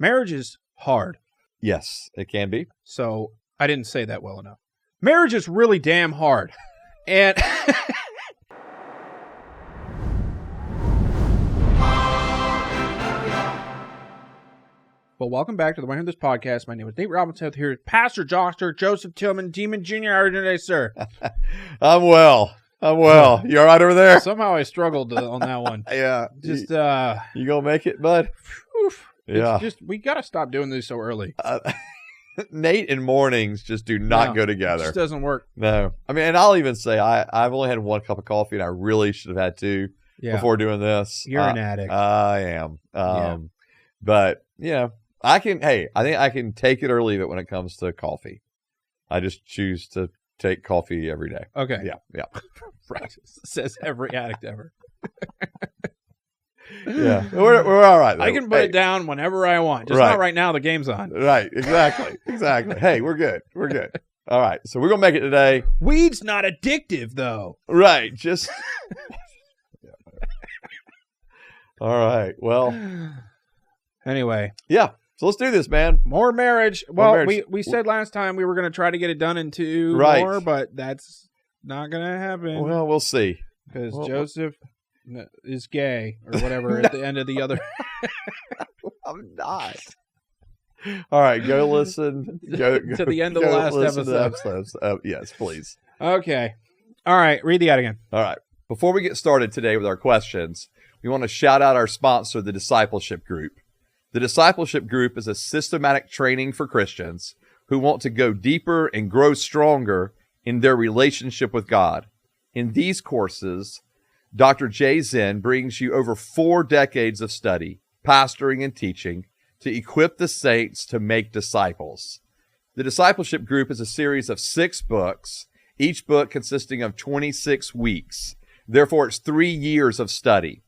Marriage is hard. Yes, it can be. So I didn't say that well enough. Marriage is really damn hard. And well, welcome back to the Way This Podcast. My name is Nate Robinson. Here is Pastor Dr. Joseph Tillman, Demon Jr. How are you today, sir? I'm well. You all right over there? Somehow I struggled on that one. Yeah. Just, you gonna make it, bud? Yeah. It's just, we got to stop doing these so early. Nate and mornings just do not go together. It just doesn't work. No. I mean, and I'll even say I've only had one cup of coffee and I really should have had two before doing this. You're an addict. I am. But, I think I can take it or leave it when it comes to coffee. I just choose to take coffee every day. Okay. Yeah. Right. Says every addict ever. Yeah. We're all right, though. I can put it down whenever I want. Just not right now. The game's on. Right. Exactly. Hey, we're good. All right. So we're going to make it today. Weed's not addictive, though. Right. Just. All right. Well. Anyway. Yeah. So let's do this, man. More marriage. Well, we said last time we were going to try to get it done in two more, but that's not going to happen. Well, we'll see. Because Joseph is gay or whatever at the end of the other. I'm not. All right, go listen. Go to the end of the last episode. Yes, please. Okay. All right, read the ad again. All right. Before we get started today with our questions, we want to shout out our sponsor, the Discipleship Group. The Discipleship Group is a systematic training for Christians who want to go deeper and grow stronger in their relationship with God. In these courses, Dr. Jay Zen brings you over 4 decades of study, pastoring, and teaching to equip the saints to make disciples. The Discipleship Group is a series of 6 books, each book consisting of 26 weeks. Therefore, it's 3 years of study.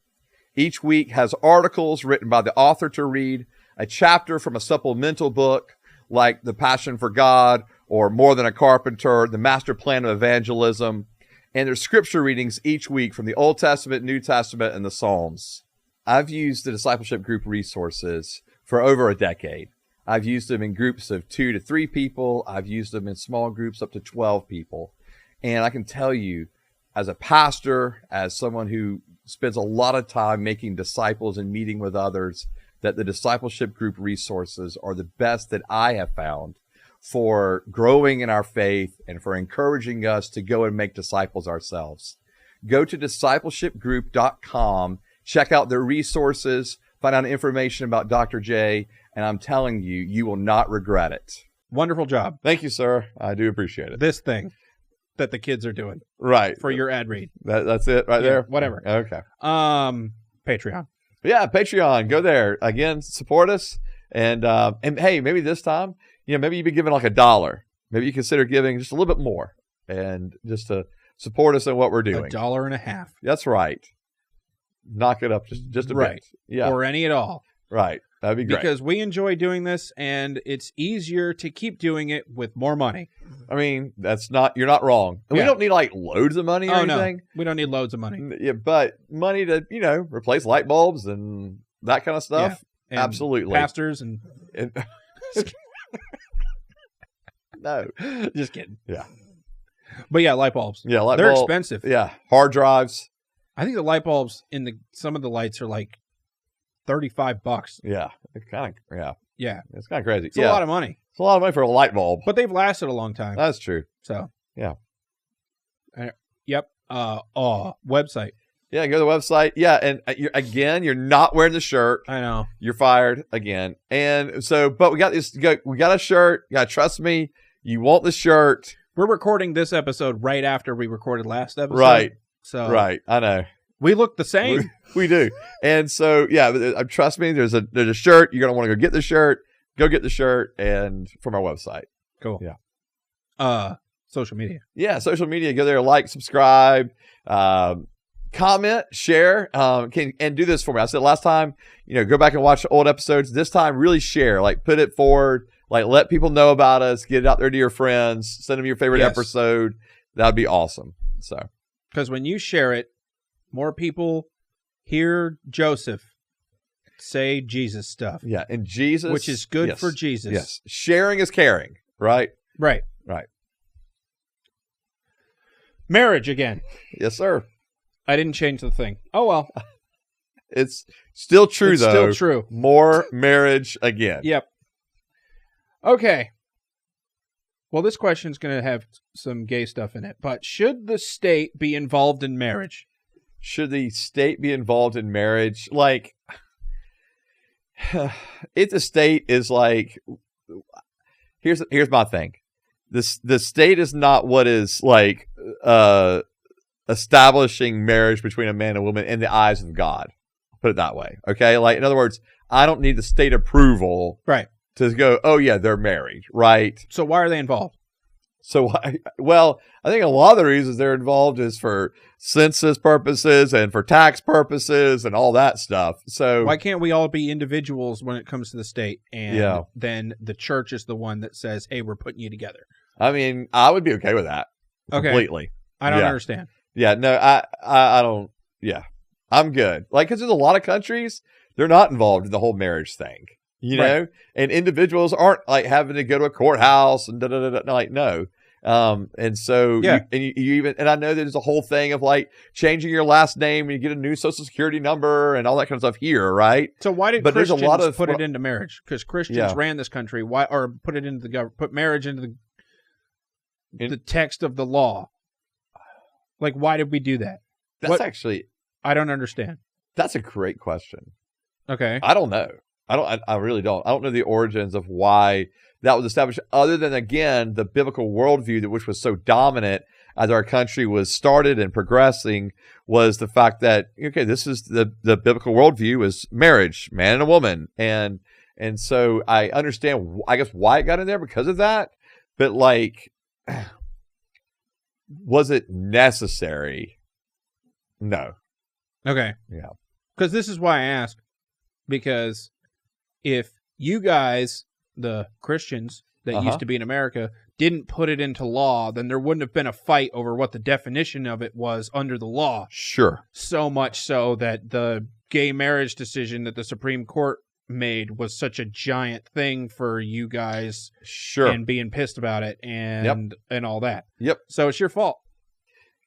Each week has articles written by the author to read, a chapter from a supplemental book like The Passion for God or More Than a Carpenter, The Master Plan of Evangelism, and there's scripture readings each week from the Old Testament, New Testament, and the Psalms. I've used the Discipleship Group resources for over a decade. I've used them in groups of 2 to 3 people. I've used them in small groups up to 12 people. And I can tell you, as a pastor, as someone who spends a lot of time making disciples and meeting with others, that the Discipleship Group resources are the best that I have found for growing in our faith and for encouraging us to go and make disciples ourselves. Go to discipleshipgroup.com, check out their resources, find out information about Dr. J, and I'm telling you, you will not regret it. Wonderful job. Thank you, sir. I do appreciate it. This thing that the kids are doing. Right. For your ad read. That's it right there? Whatever. Okay. Patreon. Yeah, Patreon. Go there. Again, support us. And hey, maybe this time, maybe you've been giving like $1. Maybe you consider giving just a little bit more and just to support us in what we're doing. $1.50. That's right. Knock it up just a bit. Yeah. Or any at all. Right. That'd be great. Because we enjoy doing this, and it's easier to keep doing it with more money. I mean, you're not wrong. And we don't need like loads of money or anything. No, we don't need loads of money. Yeah, but money to, replace light bulbs and that kind of stuff. Yeah. Absolutely. Pastors and no. Just kidding. Yeah. But yeah, light bulbs. Yeah, they're expensive. Yeah. Hard drives. I think the light bulbs in some of the lights are like $35. Yeah. It's kind of Yeah. It's kind of crazy. It's a lot of money. It's a lot of money for a light bulb. But they've lasted a long time. That's true. So. Yeah. Yep. Website. Yeah, go to the website. Yeah, and you're not wearing the shirt. I know. You're fired again. And so, but we got this. We got a shirt. You gotta trust me. You want the shirt. We're recording this episode right after we recorded last episode. Right. So. Right. I know. We look the same. We do. And so, yeah, trust me. There's a shirt. You're gonna want to go get the shirt. Go get the shirt and from our website. Cool. Yeah. Social media. Yeah, social media. Go there, like, subscribe, comment, share, and do this for me. I said last time, go back and watch old episodes. This time, really share. Like, put it forward. Like, let people know about us. Get it out there to your friends. Send them your favorite episode. That would be awesome. So, because when you share it, more people hear Joseph say Jesus stuff. Yeah, and Jesus, which is good yes, for Jesus. Yes, sharing is caring, right? Right. Right. Marriage again. Yes, sir. I didn't change the thing. Oh well. It's still true, It's though. still true. More marriage again. Yep. Okay. Well, this question's going to have some gay stuff in it, but should the state be involved in marriage? Should the state be involved in marriage? Like, if the state is like, here's my thing. The state is not what is like establishing marriage between a man and a woman in the eyes of God. Put it that way. Okay. Like, in other words, I don't need the state approval. Right. To go, oh yeah, they're married. Right. So why are they involved? So, well, I think a lot of the reasons they're involved is for census purposes and for tax purposes and all that stuff. So why can't we all be individuals when it comes to the state? And then the church is the one that says, hey, we're putting you together. I mean, I would be okay with that. Okay. Completely. I don't understand. Yeah, no, I don't. Yeah, I'm good. Like, because there's a lot of countries, they're not involved in the whole marriage thing, you know? And individuals aren't like having to go to a courthouse and like, no. And so, you even, and I know there's a whole thing of like changing your last name and you get a new social security number and all that kind of stuff here, right? So why did but Christians there's a lot of put it into marriage? Because Christians ran this country. Why, or put it into the government, put marriage into the text of the law. Like, why did we do that? Actually, I don't understand. That's a great question. Okay. I don't know. I really don't. I don't know the origins of why that was established, other than, again, the biblical worldview which was so dominant as our country was started and progressing, was the fact that, okay, this is the biblical worldview is marriage, man and a woman. And so I understand, I guess, why it got in there because of that. But like, was it necessary? No. Okay. Yeah. Because this is why I ask. Because if you guys, the Christians that used to be in America, didn't put it into law, then there wouldn't have been a fight over what the definition of it was under the law. Sure. So much so that the gay marriage decision that the Supreme Court made was such a giant thing for you guys. Sure. And being pissed about it and all that. Yep. So it's your fault.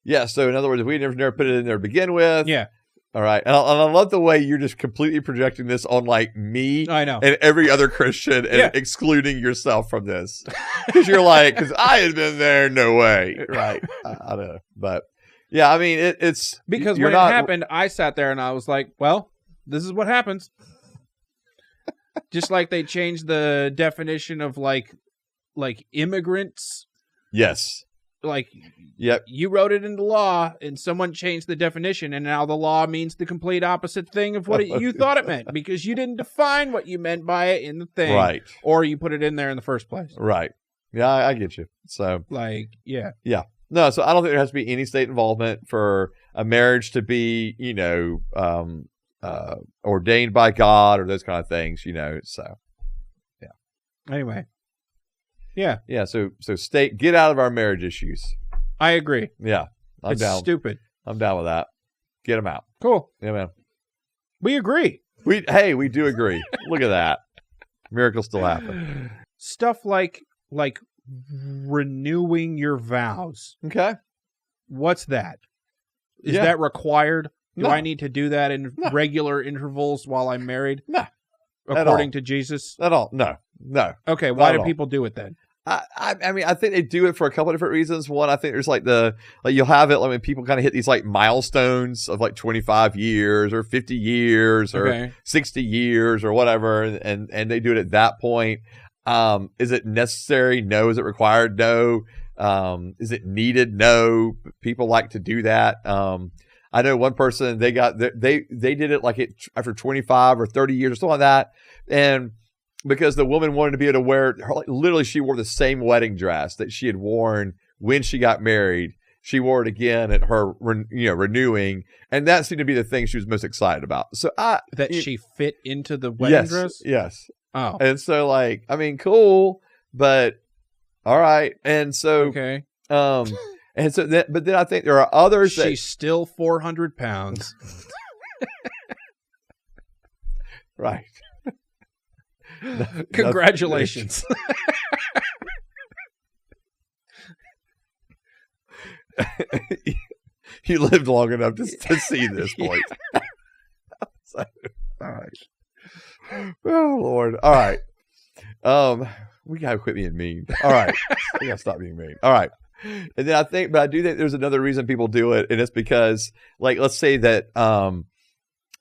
Yeah. So in other words, if we never put it in there to begin with. Yeah. All right. And I love the way you're just completely projecting this on like me I know. and every other Christian and excluding yourself from this. Because you're like, because I had been there, no way. Right. I don't know. But yeah, I mean, it's. Because when it happened, I sat there and I was like, well, this is what happens. Just like they changed the definition of like immigrants. Yes. Like, yep. You wrote it into law and someone changed the definition, and now the law means the complete opposite thing of what you thought it meant, because you didn't define what you meant by it in the thing. Right. Or you put it in there in the first place. Right. Yeah, I get you. So, like, yeah. Yeah. No, so I don't think there has to be any state involvement for a marriage to be, ordained by God or those kind of things, so, yeah. Anyway. Yeah. Yeah, so state, get out of our marriage issues. I agree. Yeah. It's down. Stupid. I'm down with that. Get them out. Cool. Yeah, man. We agree. We do agree. Look at that. Miracles still happen. Stuff like renewing your vows. Okay. What's that? Is that required? Do No. I need to do that in regular intervals while I'm married? No. According to Jesus? At all. No. Okay, why do people do it then? I mean, I think they do it for a couple of different reasons. One, I think there's you'll have it when people kind of hit these like milestones of like 25 years or 50 years or 60 years or whatever. And they do it at that point. Is it necessary? No. Is it required? No. Is it needed? No. People like to do that. I know one person, they did it like after 25 or 30 years or something like that. And because the woman wanted to be able to wear, literally she wore the same wedding dress that she had worn when she got married. She wore it again at her, renewing. And that seemed to be the thing she was most excited about. So she fit into the wedding dress? Yes. Oh. And so cool, but all right. And so, okay. And so but then I think there are others she's still 400 pounds. Right. Congratulations. You lived long enough to see this point. So, all right. Oh, Lord. All right. We got to quit being mean. All right. We got to stop being mean. All right. And then I do think there's another reason people do it. And it's because, like, let's say that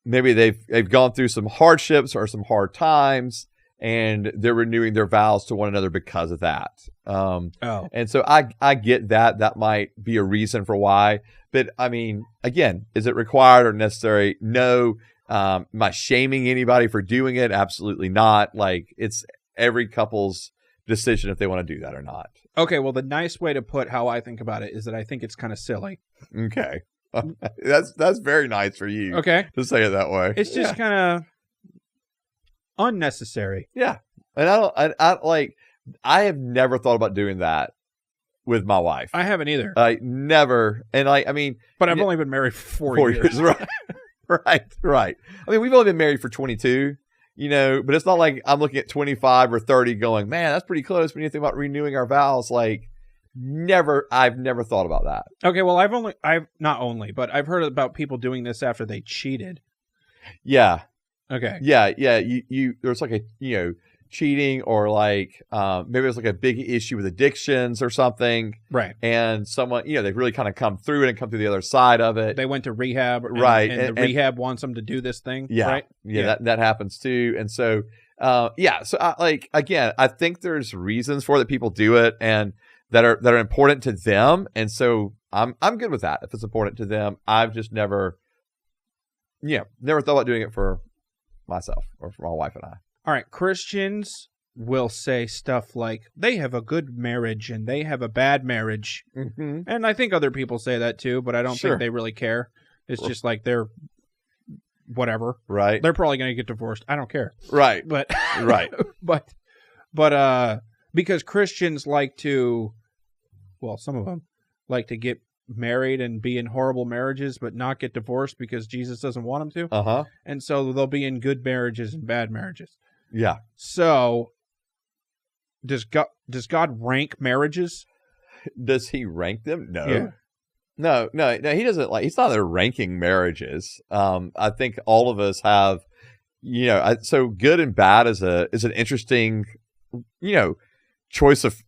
maybe they've gone through some hardships or some hard times, and they're renewing their vows to one another because of that. And so I get that. That might be a reason for why. But, I mean, again, is it required or necessary? No. Am I shaming anybody for doing it? Absolutely not. Like, it's every couple's decision if they want to do that or not. Okay, well, the nice way to put how I think about it is that I think it's kind of silly. Okay. That's very nice for you. Okay. To say it that way. It's just kind of unnecessary. Yeah. And I have never thought about doing that with my wife. I haven't either. Never. And but I've only been married for 4 years. Right. Right. I mean, we've only been married for 22, but it's not like I'm looking at 25 or 30 going, man, that's pretty close when you think about renewing our vows. Like, I've never thought about that. Okay. Well, but I've heard about people doing this after they cheated. Yeah. Okay. Yeah. Yeah. There's like cheating, or like maybe there's like a big issue with addictions or something, right? And someone they really kind of come through it and come through the other side of it. They went to rehab, right? And the rehab wants them to do this thing, yeah, right? Yeah. That happens too. And so so I think there's reasons for that people do it and that are important to them, and so I'm good with that if it's important to them. I've just never thought about doing it for myself or for my wife and I. All right, Christians will say stuff like they have a good marriage and they have a bad marriage. Mm-hmm. And I think other people say that too, but I don't think they really care. It's just like they're whatever. Right. They're probably going to get divorced. I don't care. Right. But right. But because Christians like to, well, some of them like to get married and be in horrible marriages but not get divorced because Jesus doesn't want them to. Uh-huh. And so they'll be in good marriages and bad marriages. Yeah. So does God rank marriages? Does he rank them? No. Yeah. No, he doesn't. He's not there ranking marriages. I think all of us have, so good and bad is an interesting, choice of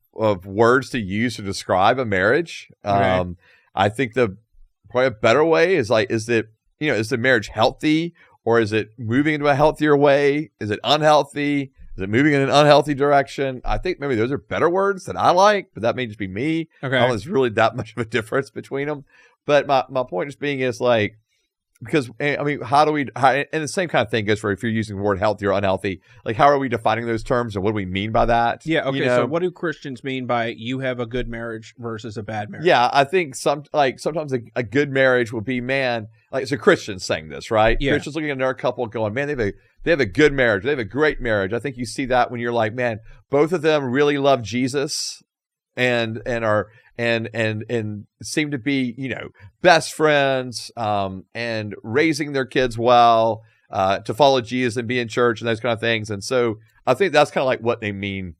words to use to describe a marriage. Okay. I think probably a better way is is the marriage healthy, or is it moving into a healthier way? Is it unhealthy? Is it moving in an unhealthy direction? I think maybe those are better words that I like, but that may just be me. Okay. I don't know if there's really that much of a difference between them. But my point just being is because I mean, and the same kind of thing goes for if you're using the word healthy or unhealthy, like how are we defining those terms and what do we mean by that? Yeah. Okay. So what do Christians mean by you have a good marriage versus a bad marriage? Yeah. I think sometimes a good marriage will be, man, it's a Christian saying this, right? Yeah. Christians looking at another couple going, man, they have a good marriage. They have a great marriage. I think you see that when you're like, man, both of them really love Jesus and seem to be, best friends, and raising their kids well, to follow Jesus and be in church and those kind of things. And so I think that's kind of like what they mean.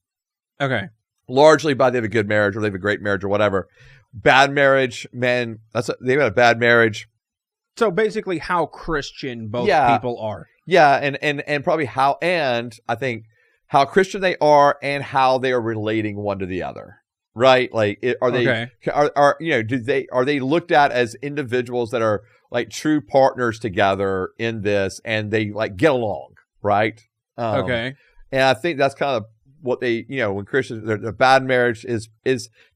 Okay. Largely by they have a good marriage or they have a great marriage or whatever. Bad marriage, man, they've got a bad marriage. So basically how Christian both people are. Yeah. And probably I think how Christian they are and how they are relating one to the other. Right? Are they looked at as individuals that are like true partners together in this, and they get along, right? Okay. And I think that's kind of what they, when Christians, their bad marriage is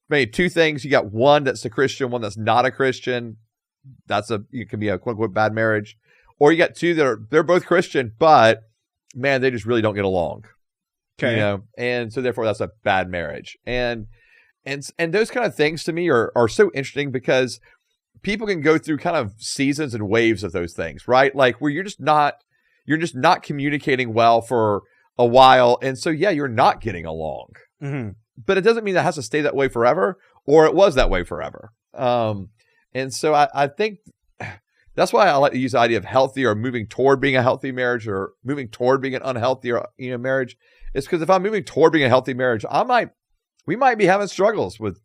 maybe two things. You got one that's a Christian, one that's not a Christian. It can be a quote unquote bad marriage, or you got two they're both Christian, but man, they just really don't get along. Okay. And so therefore that's a bad marriage. And those kind of things to me are so interesting because people can go through kind of seasons and waves of those things, right? Like where you're just not communicating well for a while. And so, yeah, you're not getting along, but it doesn't mean that has to stay that way forever, or it was that way forever. And so I think that's why I like to use the idea of healthy or moving toward being a healthy marriage or moving toward being an unhealthy or, marriage. It's because if I'm moving toward being a healthy marriage, we might be having struggles with,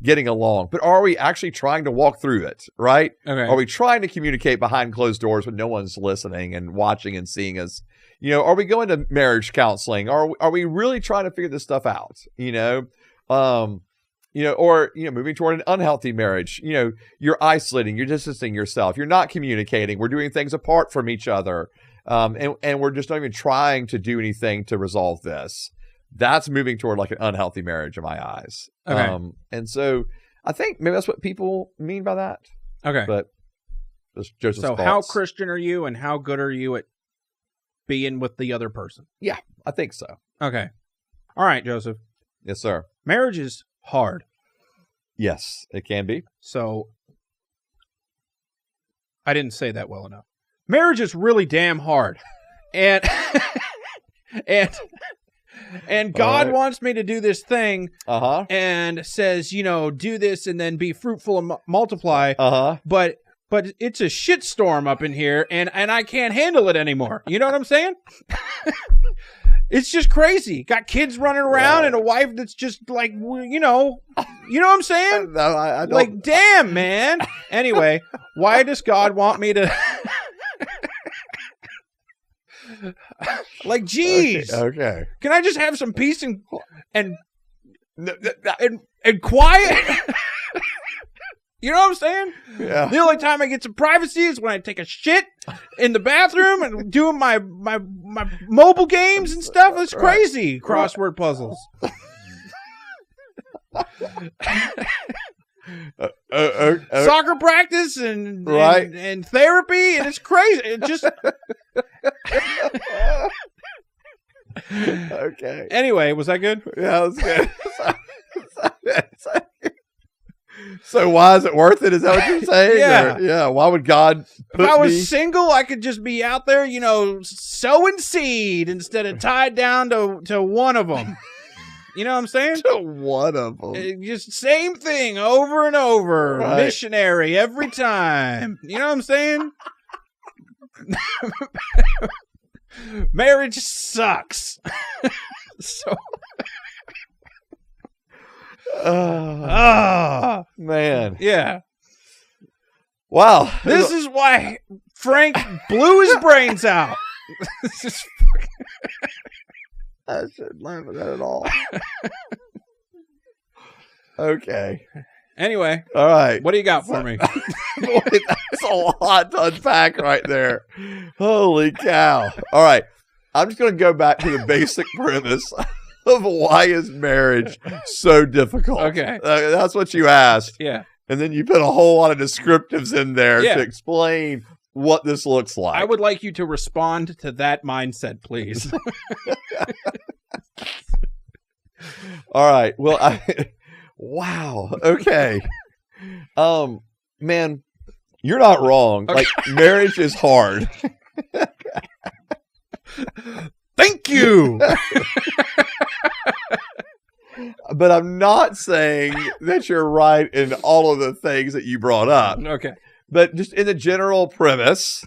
getting along, but are we actually trying to walk through it? Right. Okay. Are we trying to communicate behind closed doors when no one's listening and watching and seeing us? Are we going to marriage counseling? Are we really trying to figure this stuff out? Or moving toward an unhealthy marriage, you're isolating, you're distancing yourself, you're not communicating, we're doing things apart from each other. And we're just not even trying to do anything to resolve this. That's moving toward like an unhealthy marriage in my eyes. Okay. And so I think maybe that's what people mean by that. Okay. But just so how Christian are you and how good are you at being with the other person? Yeah, I think so. Okay. All right, Joseph. Yes, sir. Marriage is hard. Yes, it can be. So I didn't say that well enough. Marriage is really damn hard. And and God wants me to do this thing and says, do this and then be fruitful and multiply. But it's a shitstorm up in here and I can't handle it anymore. You know what I'm saying? It's just crazy. Got kids running around and a wife that's just like, you know what I'm saying? No, I don't. Like, damn, man. Anyway, why does God want me to... Like, geez. Okay. Can I just have some peace and quiet? You know what I'm saying? Yeah. The only time I get some privacy is when I take a shit in the bathroom and doing my mobile games and stuff. It's crazy. Crossword puzzles. Soccer practice and therapy, and it's crazy. It just okay. Anyway, was that good? Yeah, that was good. So why is it worth it? Is that what you're saying? Yeah. Yeah. Why would God put If I was single, I could just be out there, sowing seed instead of tied down to one of them. You know what I'm saying? To one of them. Just same thing over and over. Right. Missionary every time. You know what I'm saying? Marriage sucks. So... man. Yeah. Wow. This is why Frank blew his brains out. This is I shouldn't laugh at that at all. Okay. Anyway. All right. What do you got for me? Boy, that's a lot to unpack right there. Holy cow. All right. I'm just going to go back to the basic premise of why is marriage so difficult. Okay. That's what you asked. Yeah. And then you put a whole lot of descriptives in there to explain what this looks like. I would like you to respond to that mindset, please. All right. Well, wow. Okay. Man, you're not wrong. Like, marriage is hard. Thank you. But I'm not saying that you're right in all of the things that you brought up. Okay. But just in the general premise,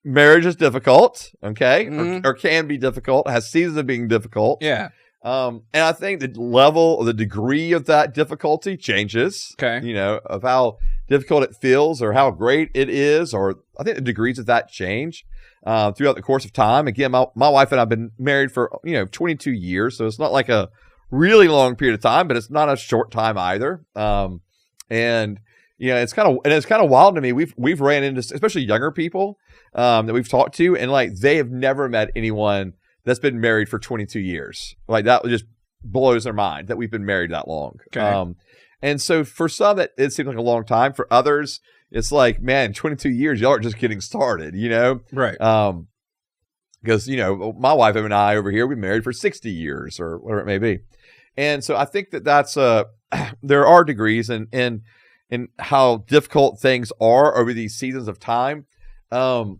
marriage is difficult, okay? Mm-hmm. Or can be difficult, has seasons of being difficult. Yeah. And I think the level or the degree of that difficulty changes. Okay. Of how difficult it feels or how great it is, or I think the degrees of that change throughout the course of time. Again, my wife and I have been married for 22 years, so it's not like a really long period of time, but it's not a short time either. And it's kind of wild to me. We've ran into, especially younger people that we've talked to, and like they have never met anyone that's been married for 22 years. Like that just blows their mind that we've been married that long. Okay. And so for some, it seems like a long time. For others, it's like, man, 22 years, y'all are just getting started, Right. Because, my wife and I over here, we've been married for 60 years or whatever it may be. And so I think that's there are degrees in how difficult things are over these seasons of time. And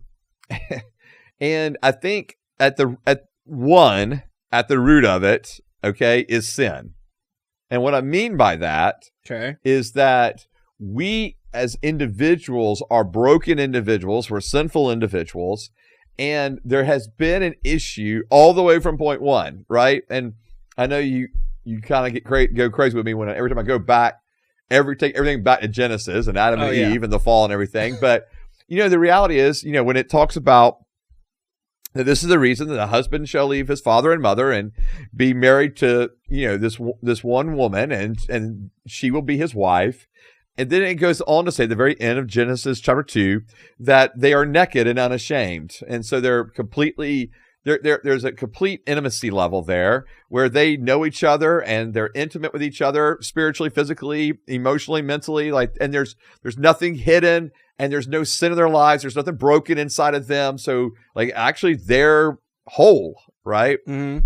I think at the root of it, okay, is sin. And what I mean by that Okay. is that we as individuals are broken individuals. We're sinful individuals. And there has been an issue all the way from point one, right? And I know you kind of go crazy with me when every time I go back, take everything back to Genesis and Adam and Eve and the fall and everything. But, the reality is, when it talks about that this is the reason that a husband shall leave his father and mother and be married to, this one woman and she will be his wife. And then it goes on to say at the very end of Genesis chapter 2 that they are naked and unashamed. And so they're completely, there's a complete intimacy level there where they know each other and they're intimate with each other spiritually, physically, emotionally, mentally. And there's nothing hidden and there's no sin in their lives. There's nothing broken inside of them. So actually they're whole, right? Mm-hmm.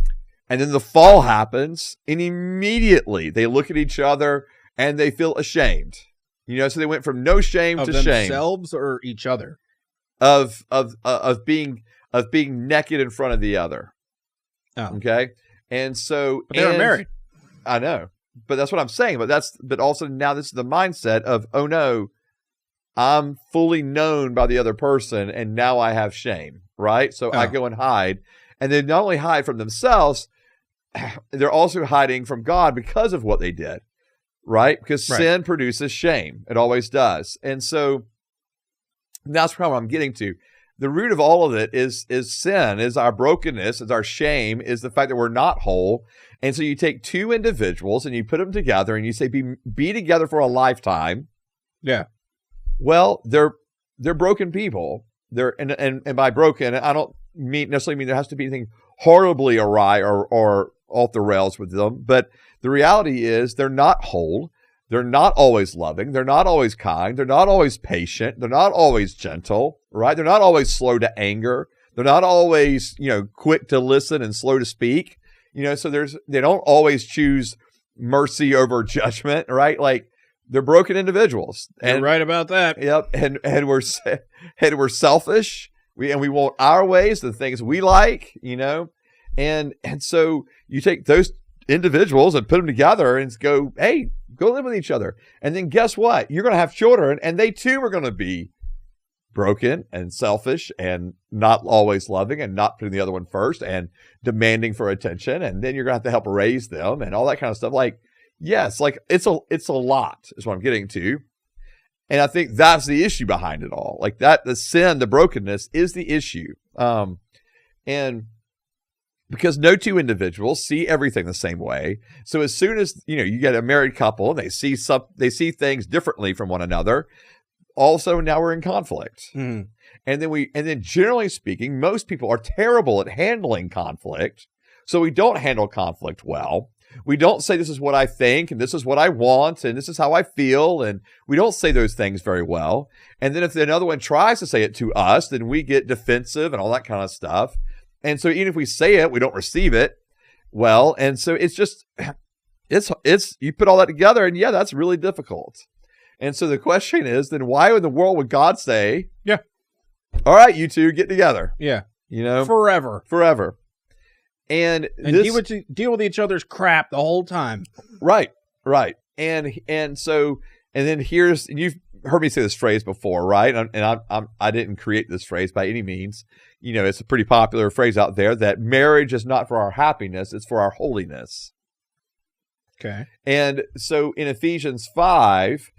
And then the fall happens and immediately they look at each other and they feel ashamed. So they went from no shame to shame. Themselves or each other? Of being naked in front of the other. Oh. Okay. And so they were married. I know. But that's what I'm saying. But also now this is the mindset of, oh no, I'm fully known by the other person and now I have shame. Right? So I go and hide. And they not only hide from themselves, they're also hiding from God because of what they did. Right? Because sin produces shame. It always does. And so that's probably what I'm getting to. The root of all of it is sin, is our brokenness, is our shame, is the fact that we're not whole. And so you take two individuals and you put them together and you say, be together for a lifetime. Yeah. Well, they're broken people. And by broken, I don't necessarily mean there has to be anything horribly awry or off the rails with them. But the reality is they're not whole. They're not always loving. They're not always kind. They're not always patient. They're not always gentle, right? They're not always slow to anger. They're not always, quick to listen and slow to speak. So they don't always choose mercy over judgment, right? They're broken individuals. You're right about that. Yep. And we're selfish. We want our ways, the things we like, and so you take those individuals and put them together and go, hey, go live with each other. And then guess what? You're going to have children and they too are going to be broken and selfish and not always loving and not putting the other one first and demanding for attention. And then you're going to have to help raise them and all that kind of stuff. Yes, it's a lot is what I'm getting to. And I think that's the issue behind it all. The sin, the brokenness is the issue. And because no two individuals see everything the same way. So as soon as, you get a married couple and they see things differently from one another, also now we're in conflict. Mm. And then generally speaking, most people are terrible at handling conflict. So we don't handle conflict well. We don't say this is what I think and this is what I want and this is how I feel. And we don't say those things very well. And then if another one tries to say it to us, then we get defensive and all that kind of stuff. And so even if we say it, we don't receive it well. And so it's just, you put all that together and that's really difficult. And so the question is, then why in the world would God say, yeah, all right, you two get together? Yeah. Forever. And deal with each other's crap the whole time. Right. And then you've heard me say this phrase before, right? And I didn't create this phrase by any means. It's a pretty popular phrase out there that marriage is not for our happiness, it's for our holiness. Okay. And so in Ephesians 5,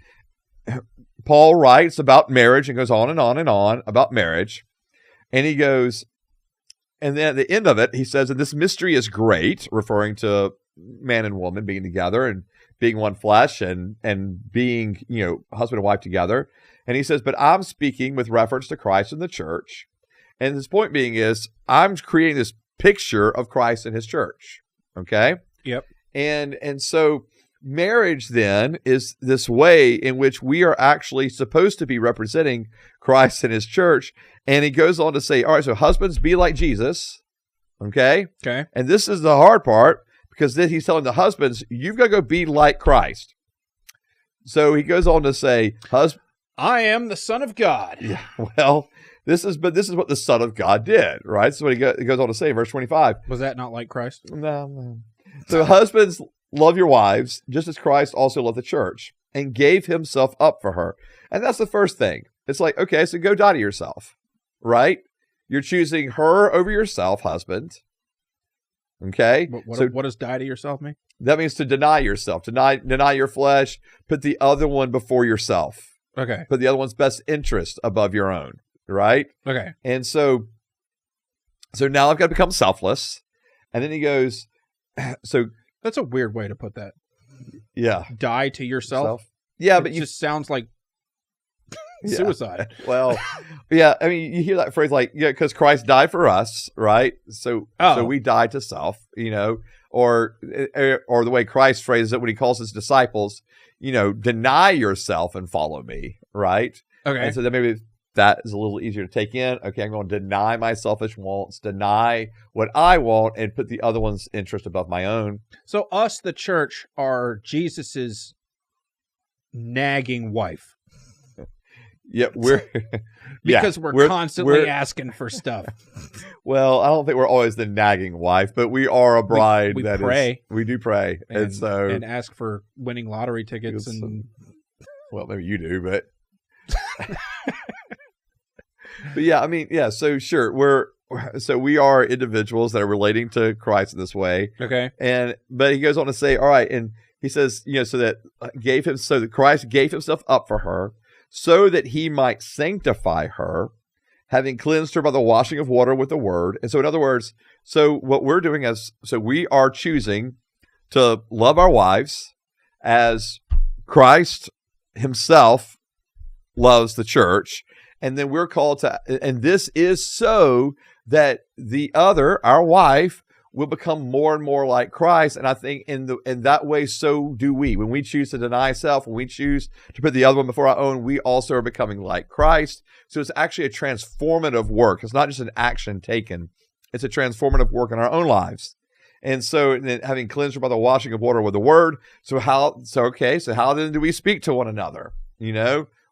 Paul writes about marriage and goes on and on and on about marriage. And he goes, and then at the end of it, he says, and this mystery is great, referring to man and woman being together and being one flesh and being, husband and wife together. And he says, but I'm speaking with reference to Christ and the church. And his point being is, I'm creating this picture of Christ and his church. Okay? Yep. And so marriage then is this way in which we are actually supposed to be representing Christ and his church. And he goes on to say, all right, so husbands, be like Jesus. Okay? Okay. And this is the hard part, because then he's telling the husbands, you've got to go be like Christ. So he goes on to say, I am the Son of God. Yeah, well, this is what the Son of God did, right? So what he goes on to say, verse 25. Was that not like Christ? No. So husbands, love your wives, just as Christ also loved the church and gave himself up for her. And that's the first thing. It's like, okay, so go die to yourself, right? You're choosing her over yourself, husband. Okay? What does die to yourself mean? That means to deny yourself, deny your flesh, put the other one before yourself. Okay. Put the other one's best interest above your own, right? Okay. And so now I've got to become selfless. And then he goes, so that's a weird way to put that. Yeah. Die to yourself? Yeah, but it just sounds like suicide. Well, yeah, I mean, you hear that phrase like, yeah, because Christ died for us, right? So we die to self, or the way Christ phrases it when he calls his disciples, deny yourself and follow me, right? Okay. And so then maybe that is a little easier to take in. Okay, I'm going to deny my selfish wants, deny what I want, and put the other one's interest above my own. So us, the church, are Jesus's nagging wife. Yeah, we're constantly asking for stuff. Well, I don't think we're always the nagging wife, but we are a bride. We pray. We do pray, and ask for winning lottery tickets. Well, maybe you do, but but yeah, I mean, yeah. So sure, we are individuals that are relating to Christ in this way. Okay, but he goes on to say, all right, and he says, so that Christ gave himself up for her, so that he might sanctify her, having cleansed her by the washing of water with the word. And so, in other words, what we're doing we are choosing to love our wives as Christ himself loves the church. And then we're called to, and this is so that the other, our wife, will become more and more like Christ. And I think in that way, so do we. When we choose to deny self, when we choose to put the other one before our own, we also are becoming like Christ. So it's actually a transformative work. It's not just an action taken. It's a transformative work in our own lives. And so having cleansed her by the washing of water with the word. So how then do we speak to one another?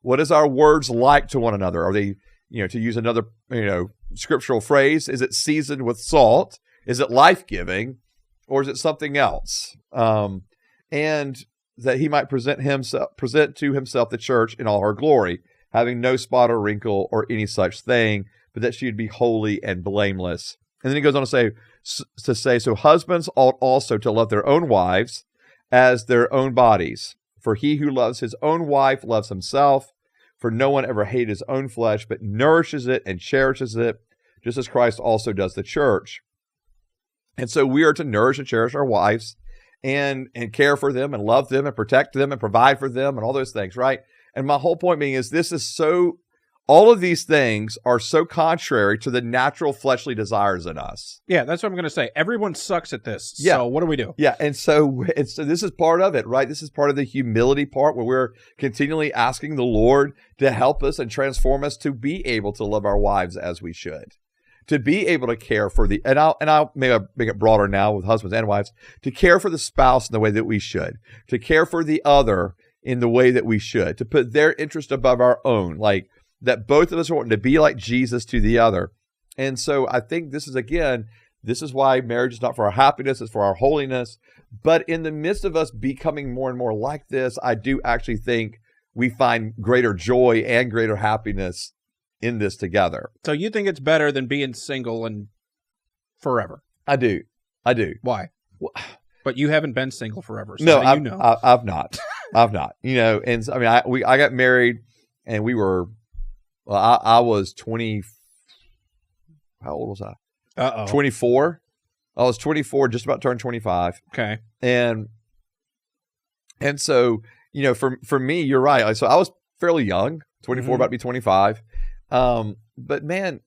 What is our words like to one another? Are they, to use another, scriptural phrase, is it seasoned with salt? Is it life-giving, or is it something else? And that he might present to himself the church in all her glory, having no spot or wrinkle or any such thing, but that she would be holy and blameless. And then he goes on to say, so husbands ought also to love their own wives as their own bodies. For he who loves his own wife loves himself. For no one ever hated his own flesh, but nourishes it and cherishes it, just as Christ also does the church. And so we are to nourish and cherish our wives and care for them and love them and protect them and provide for them and all those things, right? And my whole point being is all of these things are so contrary to the natural fleshly desires in us. Yeah, that's what I'm going to say. Everyone sucks at this. Yeah. So what do we do? Yeah, and so this is part of it, right? This is part of the humility part where we're continually asking the Lord to help us and transform us to be able to love our wives as we should. To be able to care for I'll make it broader now with husbands and wives, to care for the spouse in the way that we should, to care for the other in the way that we should, to put their interest above our own, like that both of us are wanting to be like Jesus to the other. And so I think this is why marriage is not for our happiness, it's for our holiness. But in the midst of us becoming more and more like this, I do actually think we find greater joy and greater happiness in this together. So you think it's better than being single and forever? I do. Why? Well, but you haven't been single forever. So no, I've not. I've not. And I mean, I got married, and we were. Well, I was 20. How old was I? 24. I was 24, just about to turn 25. Okay. And so for me, you're right. So I was fairly young, 24, about to be 25. But man,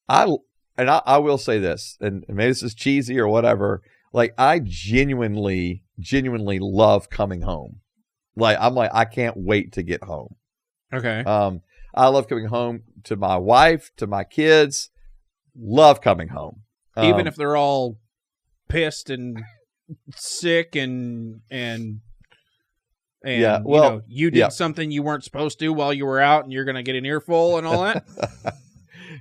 I will say this, and maybe this is cheesy or whatever. Like, I genuinely love coming home. I can't wait to get home. Okay. I love coming home to my wife, to my kids. Love coming home, even if they're all pissed and sick and yeah, well, you did something you weren't supposed to while you were out, and you're going to get an earful and all that.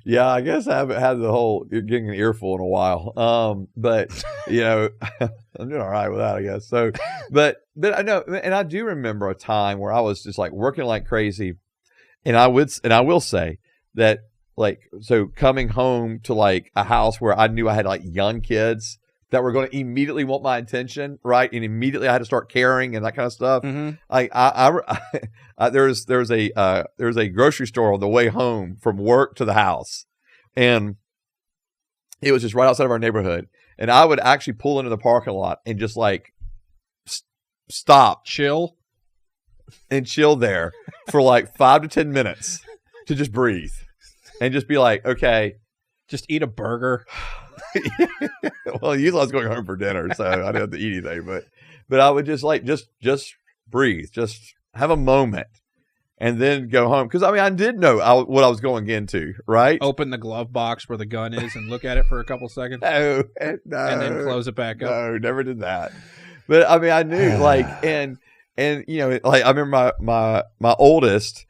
Yeah, I guess I haven't had the whole getting an earful in a while. But you know, I'm doing all right with that, I guess. So, but I know, and I do remember a time where I was just like working like crazy, and I will say that, like, so coming home to like a house where I knew I had like young kids that were going to immediately want my attention, right? And immediately I had to start caring and that kind of stuff. Mm-hmm. Like there's a grocery store on the way home from work to the house, and it was just right outside of our neighborhood. And I would actually pull into the parking lot and just like stop, chill there for like 5 to 10 minutes to just breathe and just be like, okay, just eat a burger. Well, usually I was going home for dinner, so I didn't have to eat anything. But I would just like just breathe, just have a moment, and then go home. Because I mean, I did know what I was going into, right? Open the glove box where the gun is and look at it for a couple seconds. No, and then close it back up. No, never did that. But I mean, I knew like, and you know, like I remember my oldest.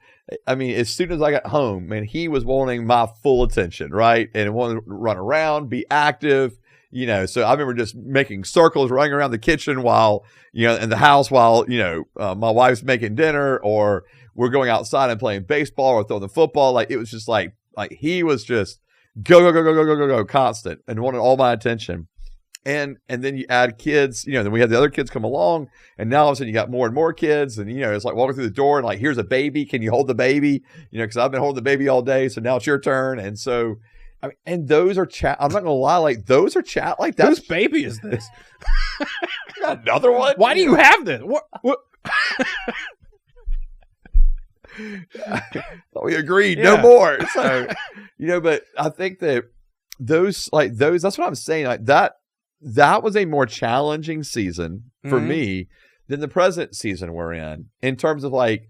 I mean, as soon as I got home, man, he was wanting my full attention, right? And wanted to run around, be active, you know. So I remember just making circles, running around the kitchen while, you know, in the house while, you know, my wife's making dinner, or we're going outside and playing baseball or throwing the football. Like, it was just like he was just go, constant and wanted all my attention. And then you add kids, you know, then we had the other kids come along, and now all of a sudden you got more and more kids, and, you know, it's like walking through the door and like, here's a baby. Can you hold the baby? You know, because I've been holding the baby all day. So now it's your turn. And so, I mean, and those are I'm not going to lie, like those are like that. Whose baby is this? Another one? Why do you have this? What? We agreed, no more. So, you know, but I think that those, that's what I'm saying. Like that was a more challenging season for me than the present season we're in terms of like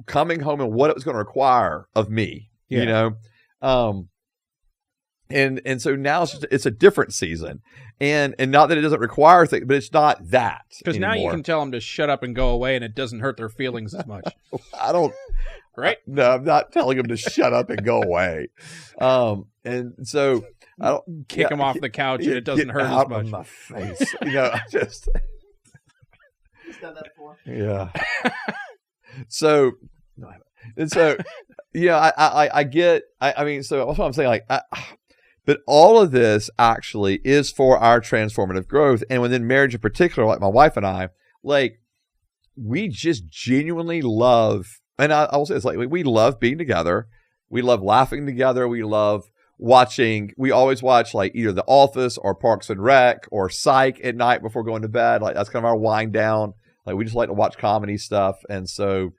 coming home and what it was going to require of me, you know? And so now it's a different season, and not that it doesn't require things, but it's not that, because now you can tell them to shut up and go away, and it doesn't hurt their feelings as much. I don't, right? No, I'm not telling them to shut up and go away. And so I don't kick them off the couch, and it doesn't hurt as much. Of my face, you know. I just done that before. Yeah. So, yeah, I get. I mean, so that's what I'm saying. Like, but all of this actually is for our transformative growth, and within marriage in particular, like my wife and I, like, we just genuinely love. And I will say it's like we love being together. We love laughing together. We love watching. We always watch like either The Office or Parks and Rec or Psych at night before going to bed. Like, that's kind of our wind down. Like, we just like to watch comedy stuff. And so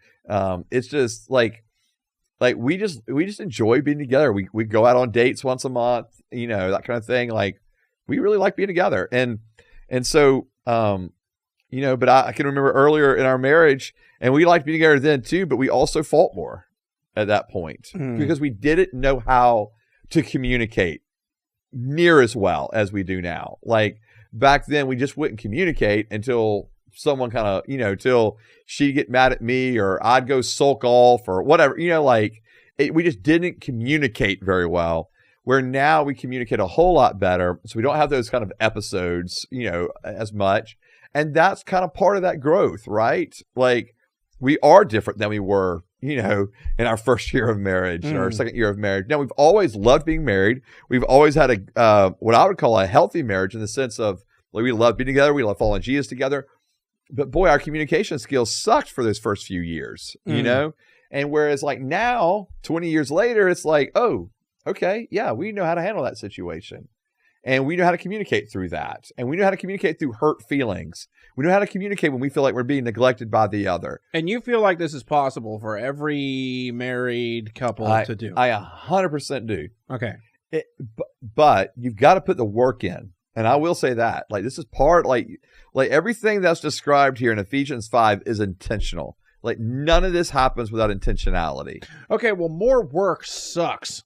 it's just like we just enjoy being together. We go out on dates once a month, you know, that kind of thing. Like, we really like being together. And so, you know, but I can remember earlier in our marriage, and we liked being together then too, but we also fought more at that point because we didn't know how to communicate near as well as we do now. Like, back then we just wouldn't communicate until someone kind of, you know, till she'd get mad at me or I'd go sulk off or whatever, you know, like we just didn't communicate very well, where now we communicate a whole lot better. So we don't have those kind of episodes, you know, as much. And that's kind of part of that growth, right? Like, we are different than we were, you know, in our first year of marriage or our second year of marriage. Now, we've always loved being married. We've always had what I would call a healthy marriage, in the sense of, like, we love being together. We love following Jesus together. But boy, our communication skills sucked for those first few years, you know? And whereas like now, 20 years later, it's like, oh, okay, yeah, we know how to handle that situation. And we know how to communicate through that. And we know how to communicate through hurt feelings. We know how to communicate when we feel like we're being neglected by the other. And you feel like this is possible for every married couple to do? I 100% do. Okay. But you've got to put the work in. And I will say that. Like, this is part, like everything that's described here in Ephesians 5 is intentional. Like, none of this happens without intentionality. Okay, well, more work sucks.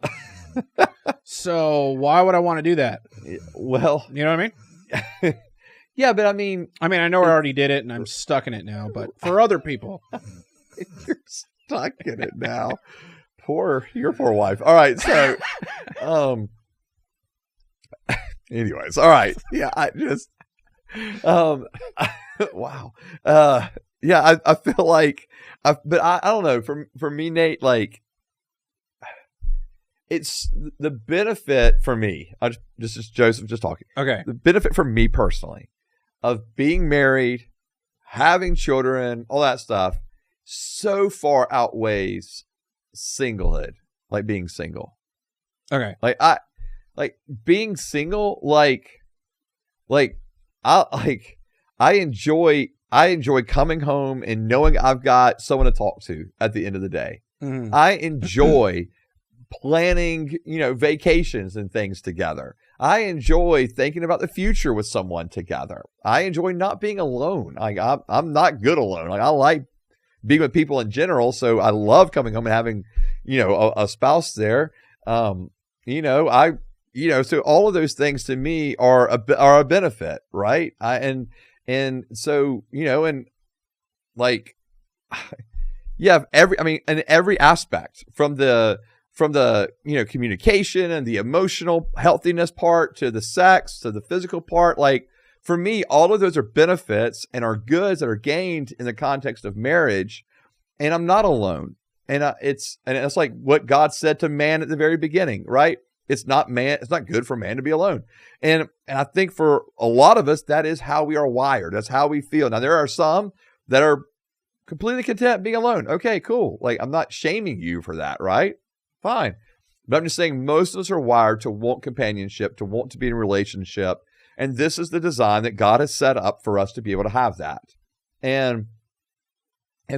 So why would I want to do that? Well, you know what I mean? Yeah, but I mean, I know I already did it and I'm stuck in it now, but for other people. You're stuck in it now. your poor wife. All right. So, anyways, all right. Yeah. I just, wow. Yeah. I feel like, but I don't know. For me, Nate, like, it's the benefit for me. This is Joseph just talking. Okay. The benefit for me personally of being married, having children, all that stuff, so far outweighs singlehood, like being single. Okay. Like being single, I enjoy coming home and knowing I've got someone to talk to at the end of the day. Mm-hmm. I enjoy planning, vacations and things together. I enjoy thinking about the future with someone together. I enjoy not being alone. Like I'm not good alone. Like I like being with people in general. So I love coming home and having, a spouse there. So all of those things to me are a benefit, right? And so, in every aspect from the communication and the emotional healthiness part to the sex to the physical part, like for me, all of those are benefits and are goods that are gained in the context of marriage. And I'm not alone. And it's like what God said to man at the very beginning, right? It's not good for man to be alone. And I think for a lot of us, that is how we are wired. That's how we feel. Now, there are some that are completely content being alone. Okay, cool. Like, I'm not shaming you for that, right? Fine. But I'm just saying most of us are wired to want companionship, to want to be in a relationship. And this is the design that God has set up for us to be able to have that. And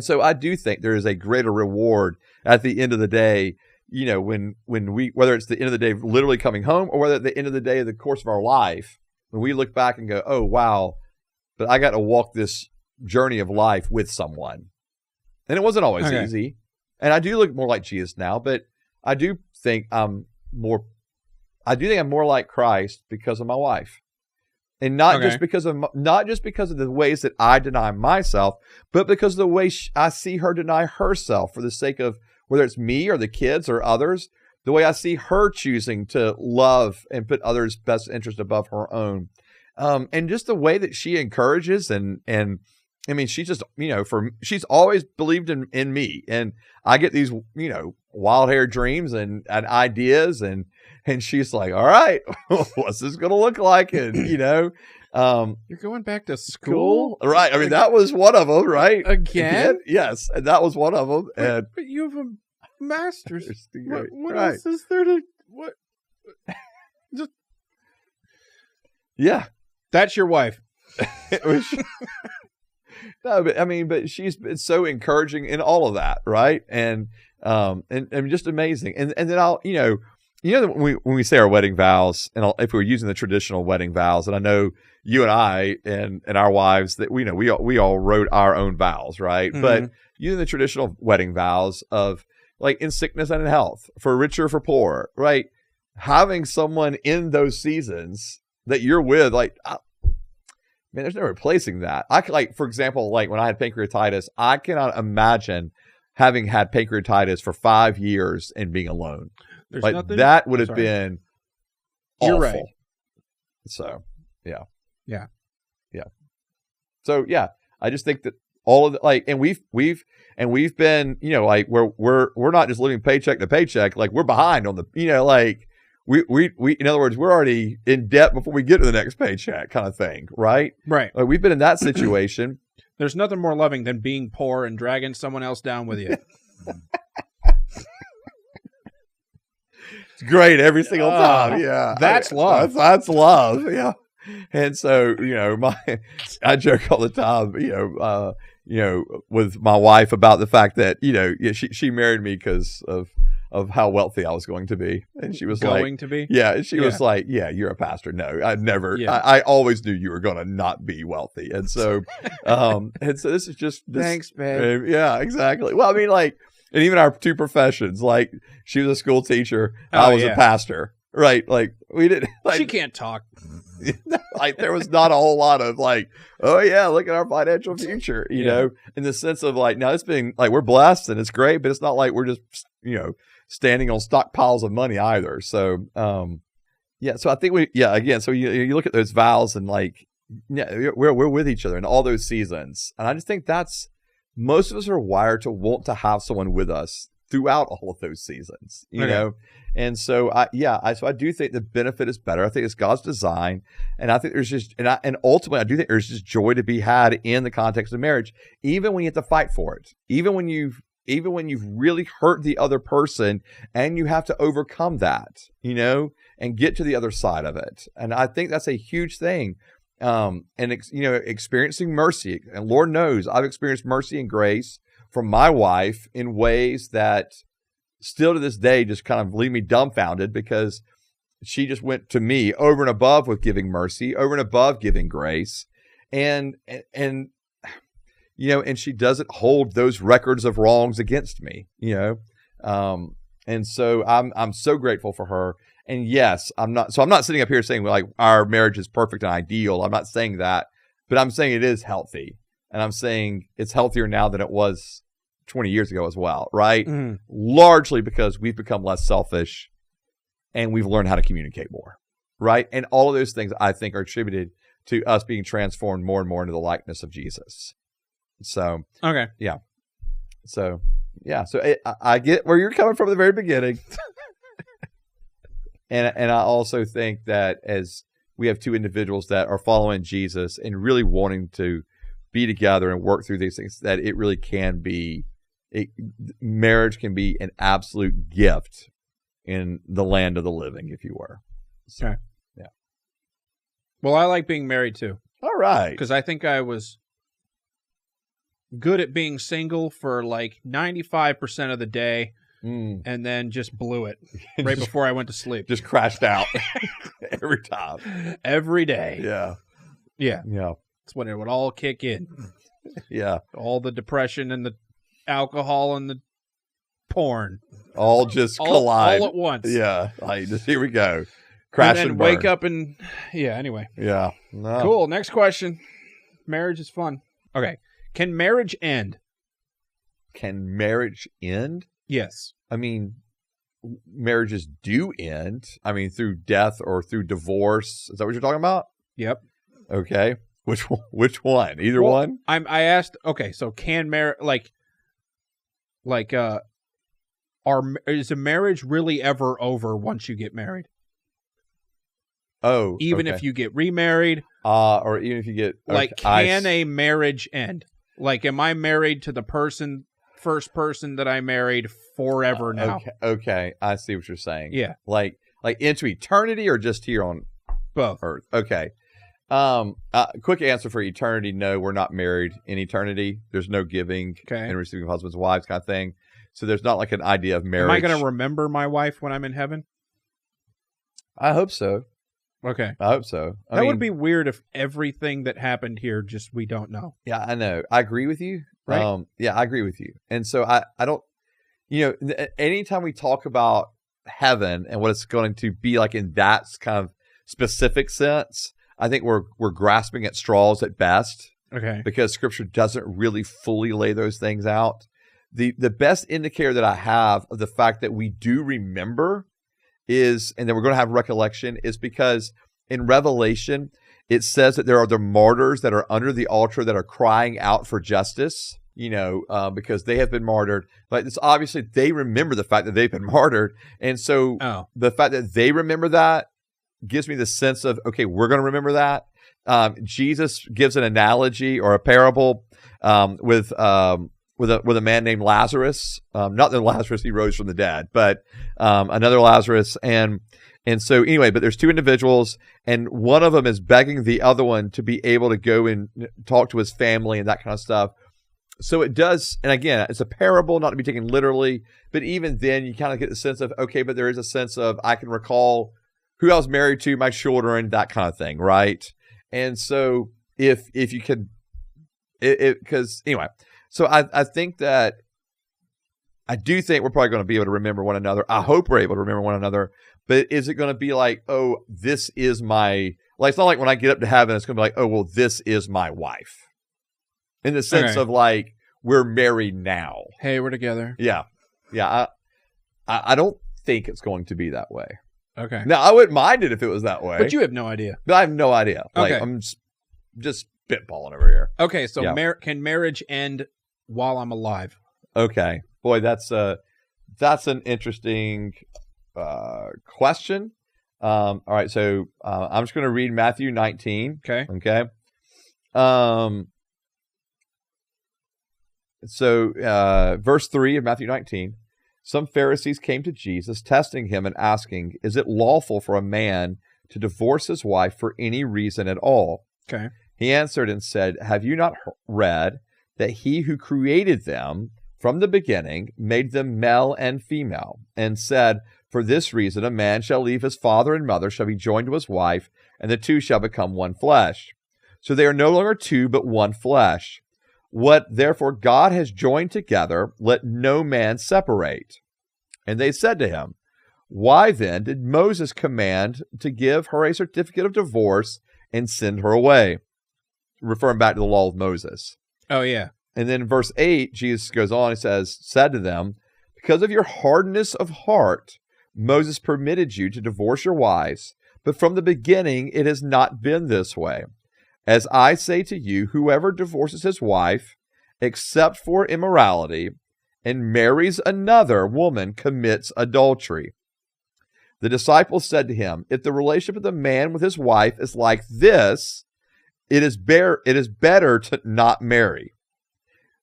so I do think there is a greater reward at the end of the day, when we, whether it's the end of the day literally coming home or whether at the end of the day of the course of our life, when we look back and go, oh, wow, but I got to walk this journey of life with someone. And it wasn't always easy. And I do look more like Jesus now, but I do think I'm more like Christ because of my wife. And not just because of the ways that I deny myself, but because of the way I see her deny herself for the sake of whether it's me or the kids or others, the way I see her choosing to love and put others' best interest above her own. And just the way that she encourages and I mean, she just, she's always believed in me, and I get these, wild hair dreams and ideas and she's like, all right, what's this going to look like? And, you're going back to school? Right. I mean, that was one of them, right? Again? Yes. And that was one of them. And but you have a master's. What right. else is there to, what? Just, yeah. That's your wife. No, but she's been so encouraging in all of that, right? And just amazing. And then I'll, when we say our wedding vows, and if we're using the traditional wedding vows, and I know you and I and our wives that we all wrote our own vows, right? Mm-hmm. But using the traditional wedding vows of like in sickness and in health, for richer, for poor, right? Having someone in those seasons that you're with, like. Man, there's no replacing that. For example, like when I had pancreatitis, I cannot imagine having had pancreatitis for 5 years and being alone. There's like nothing, that would have been awful. You're right. So, yeah. So, yeah, I just think that all of the, and we've been, we're not just living paycheck to paycheck. Like we're behind on the, we in other words, we're already in debt before we get to the next paycheck kind of thing, right? Right. Like we've been in that situation. There's nothing more loving than being poor and dragging someone else down with you. It's great every single time. Yeah. That's love. That's love. Yeah. And so, I joke all the time, with my wife about the fact that, she married me because of how wealthy I was going to be. And she was was like, yeah, you're a pastor. No, I never, I always knew you were going to not be wealthy. And so, this is just, thanks, man. Yeah, exactly. Well, I mean, and even our two professions, like she was a school teacher. I was a pastor, right? Like we didn't, she can't talk. There was not a whole lot of oh yeah, look at our financial future, in the sense of now it's been we're blessed and it's great, but it's not like we're just, standing on stockpiles of money either. So, so I think again, so you look at those vows and like, yeah, we're with each other in all those seasons. And I just think most of us are wired to want to have someone with us throughout all of those seasons, you know? And so I do think the benefit is better. I think it's God's design. And I think there's just, and ultimately I do think there's just joy to be had in the context of marriage, even when you have to fight for it, even when you've really hurt the other person and you have to overcome that, you know, and get to the other side of it. And I think that's a huge thing. Experiencing mercy, and Lord knows I've experienced mercy and grace from my wife in ways that still to this day just kind of leave me dumbfounded, because she just went to me over and above with giving mercy, over and above giving grace. And she doesn't hold those records of wrongs against me, you know? And so I'm so grateful for her. And yes, I'm not sitting up here saying like our marriage is perfect and ideal. I'm not saying that, but I'm saying it is healthy. And I'm saying it's healthier now than it was 20 years ago as well, right? Mm. Largely because we've become less selfish and we've learned how to communicate more, right? And all of those things I think are attributed to us being transformed more and more into the likeness of Jesus. So, okay. Yeah. So, yeah. So I get where you're coming from at the very beginning. And I also think that as we have two individuals that are following Jesus and really wanting to be together and work through these things, that it really can be, marriage can be an absolute gift in the land of the living, if you were. So, okay. Yeah. Well, I like being married too. All right. Because I think I was good at being single for like 95% of the day. And then just blew it right before I went to sleep. Just crashed out every time. Every day. Yeah. Yeah. Yeah. That's when it would all kick in. Yeah. All the depression and the alcohol and the porn. All just collide. All at once. Yeah. Like, just here we go. Crash and burn. Wake up and, yeah, anyway. Yeah. No. Cool. Next question. Marriage is fun. Okay. Can marriage end? Can marriage end? Yes. I mean, marriages do end. I mean, through death or through divorce. Is that what you're talking about? Yep. Okay. Which one? Either one? I asked. Okay, so can marriage is a marriage really ever over once you get married? Oh, even okay. if you get remarried, or even if you get can a marriage end? Like, am I married to the first person that I married forever now? Okay, I see what you're saying. Yeah, like into eternity or just here on both Earth? Okay. Quick answer for eternity: no, we're not married in eternity. There's no giving and receiving of husbands and wives kind of thing. So there's not like an idea of marriage. Am I going to remember my wife when I'm in heaven? I hope so. Okay. I hope so. I mean, would be weird if everything that happened here just we don't know. Yeah, I know. I agree with you. Right? Yeah, I agree with you. And so I don't, anytime we talk about heaven and what it's going to be like in that kind of specific sense, I think we're grasping at straws at best. Okay. Because Scripture doesn't really fully lay those things out. The best indicator that I have of the fact that we do remember is, and that we're going to have recollection, is because in Revelation, it says that there are the martyrs that are under the altar that are crying out for justice, because they have been martyred. But it's obviously they remember the fact that they've been martyred. And so the fact that they remember that gives me the sense of, okay, we're going to remember that. Jesus gives an analogy or a parable with a man named Lazarus. Not that Lazarus, he rose from the dead, but another Lazarus. And so anyway, but there's two individuals, and one of them is begging the other one to be able to go and talk to his family and that kind of stuff. So it does, and again, it's a parable, not to be taken literally, but even then you kind of get the sense of, okay, but there is a sense of, I can recall who I was married to, my children, that kind of thing, right? And so if you could, because anyway, so I think that, I do think we're probably going to be able to remember one another. I hope we're able to remember one another. But is it going to be like, oh, this is my, like, it's not like when I get up to heaven, it's going to be like, oh, well, this is my wife. In the sense of like, we're married now. Hey, we're together. Yeah. Yeah. I don't think it's going to be that way. Okay. Now, I wouldn't mind it if it was that way. But you have no idea. But I have no idea. Like, Okay. I'm just spitballing over here. Okay, so Yeah. can marriage end while I'm alive? Okay. Boy, that's an interesting question. All right, so I'm just going to read Matthew 19. Okay. Okay. So verse 3 of Matthew 19. Some Pharisees came to Jesus, testing him and asking, "Is it lawful for a man to divorce his wife for any reason at all?" Okay. He answered and said, "Have you not read that he who created them from the beginning made them male and female, and said, 'For this reason a man shall leave his father and mother, shall be joined to his wife, and the two shall become one flesh.' So they are no longer two, but one flesh. What therefore God has joined together, let no man separate." And they said to him, "Why then did Moses command to give her a certificate of divorce and send her away?" Referring back to the law of Moses. Oh, yeah. And then in verse 8, Jesus goes on, he said to them, "Because of your hardness of heart, Moses permitted you to divorce your wives, but from the beginning it has not been this way. As I say to you, whoever divorces his wife, except for immorality, and marries another woman commits adultery." The disciples said to him, "If the relationship of the man with his wife is like this, it is better to not marry."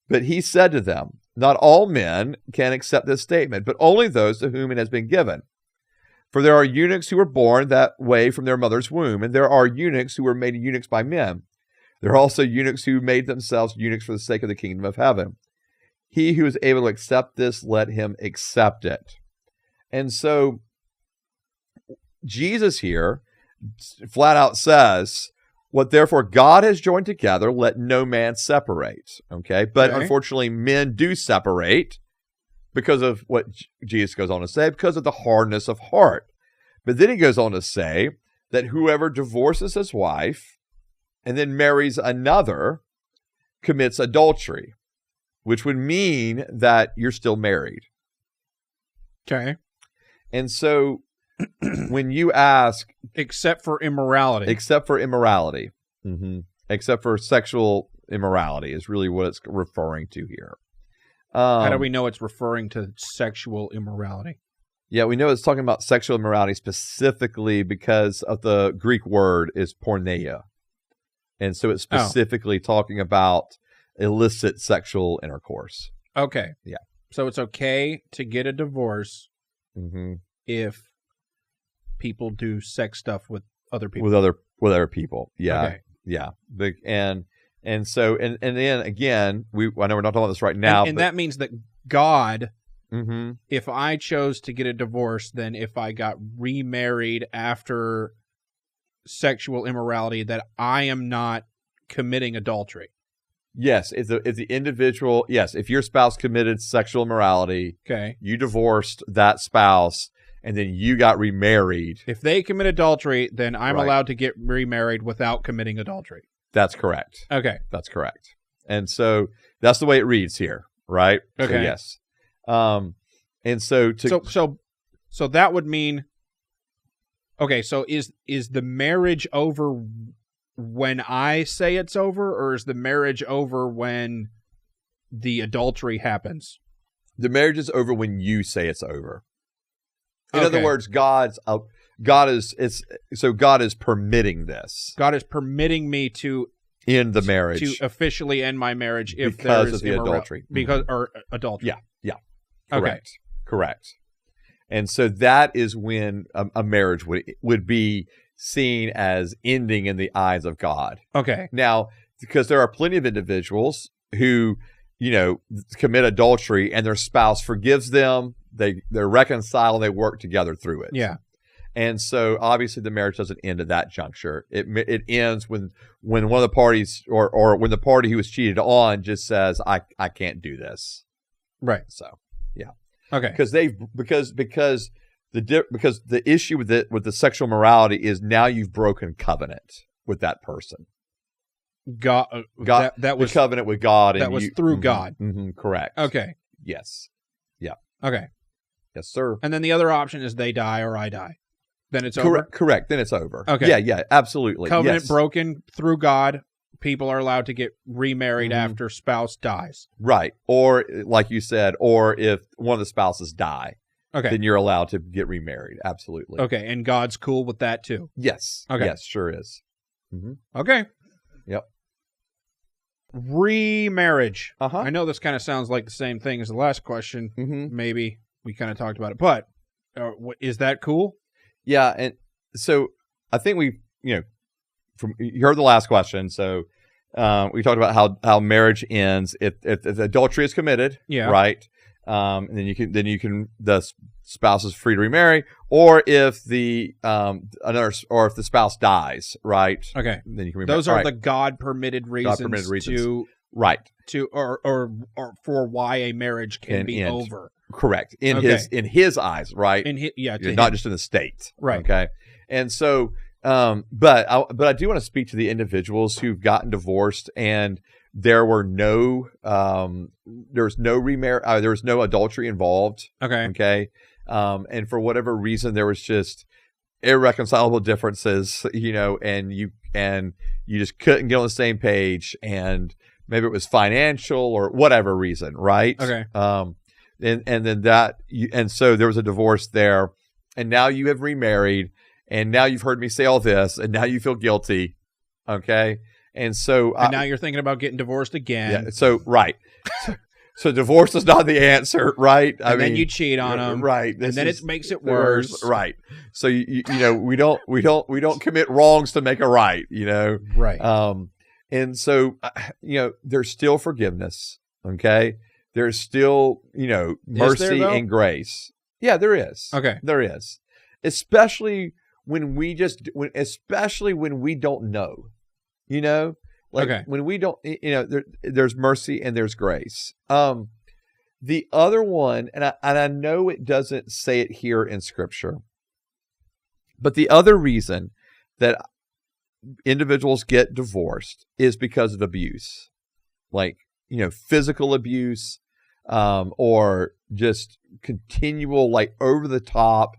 But he said to them, "Not all men can accept this statement, but only those to whom it has been given. For there are eunuchs who were born that way from their mother's womb, and there are eunuchs who were made eunuchs by men. There are also eunuchs who made themselves eunuchs for the sake of the kingdom of heaven. He who is able to accept this, let him accept it." And so Jesus here flat out says, what therefore God has joined together, let no man separate. Okay? But Okay. unfortunately, men do separate because of what Jesus goes on to say, because of the hardness of heart. But then he goes on to say that whoever divorces his wife and then marries another commits adultery, which would mean that you're still married. Okay. And so when you ask, Except for immorality. except for immorality, except for sexual immorality is really what it's referring to here. How do we know it's referring to sexual immorality? Yeah, we know it's talking about sexual immorality specifically because of the Greek word is porneia. And so it's specifically talking about illicit sexual intercourse. Okay. Yeah. So it's okay to get a divorce if people do sex stuff with other people. With other people. Yeah. Okay. Yeah. And so then again, I know we're not talking about this right now. And that means that God, Mm-hmm. if I chose to get a divorce, then if I got remarried after sexual immorality, that I am not committing adultery. Yes, if the individual, yes, if your spouse committed sexual immorality, Okay. you divorced that spouse, and then you got remarried. If they commit adultery, then I'm Right. allowed to get remarried without committing adultery. That's correct. Okay. That's correct. And so that's the way it reads here, right? So, Okay. yes. And so So that would mean, okay, so is the marriage over when I say it's over, or is the marriage over when the adultery happens? the marriage is over when you say it's over. In Okay. other words, God is permitting this God is permitting me to in the marriage. to officially end my marriage if Because there is of the adultery. or adultery. Yeah. Okay. Correct. And so that is when a marriage would be seen as ending in the eyes of God. Okay. Now, because there are plenty of individuals who, commit adultery and their spouse forgives them, they're reconciled, they work together through it. Yeah. And so obviously the marriage doesn't end at that juncture. It ends when one of the parties or when the party who was cheated on just says, I can't do this. Right. So Okay. because the issue with the sexual morality is now you've broken covenant with that person. God that was the covenant with God. that was through God. Correct. Okay. Yes. Okay. Yes, sir. And then the other option is they die or I die. Then it's over? Correct. Then it's over. Okay. Yeah, absolutely. Covenant yes. broken through God. People are allowed to get remarried after spouse dies. Right. Or, like you said, or if one of the spouses die, then you're allowed to get remarried. Absolutely. Okay. And God's cool with that too? Yes. Okay. Yes, sure is. Mm-hmm. Okay. Yep. Remarriage. Uh-huh. I know this kind of sounds like the same thing as the last question. Mm-hmm. Maybe we kind of talked about it, but is that cool? Yeah. And so I think you heard the last question. So we talked about how marriage ends if adultery is committed. Yeah. Right. And then the spouse is free to remarry, or if the spouse dies, right? Okay. Then you can remarry. Those are the God permitted reasons. To for why a marriage can be end. over. Correct. In his eyes, right? Not just in the state. Right. Okay. And so but I do want to speak to the individuals who've gotten divorced and there was no remarriage, there was no adultery involved. Okay. Okay. And for whatever reason, there was just irreconcilable differences, and you just couldn't get on the same page, and maybe it was financial or whatever reason, right? Okay. And so there was a divorce there, and now you have remarried, and now you've heard me say all this, and now you feel guilty. Okay. And so now you're thinking about getting divorced again. Yeah. So, right. So divorce is not the answer, right? And then you cheat on them, right? And then it makes it worse, right? So we don't commit wrongs to make a right, right? And so there's still forgiveness, okay? There's still mercy and grace. Yeah, there is. Okay, there is, especially when we don't know, when we don't, there's mercy and there's grace. The other one, and I know it doesn't say it here in Scripture, but the other reason that individuals get divorced is because of abuse, like physical abuse, or just continual, like over the top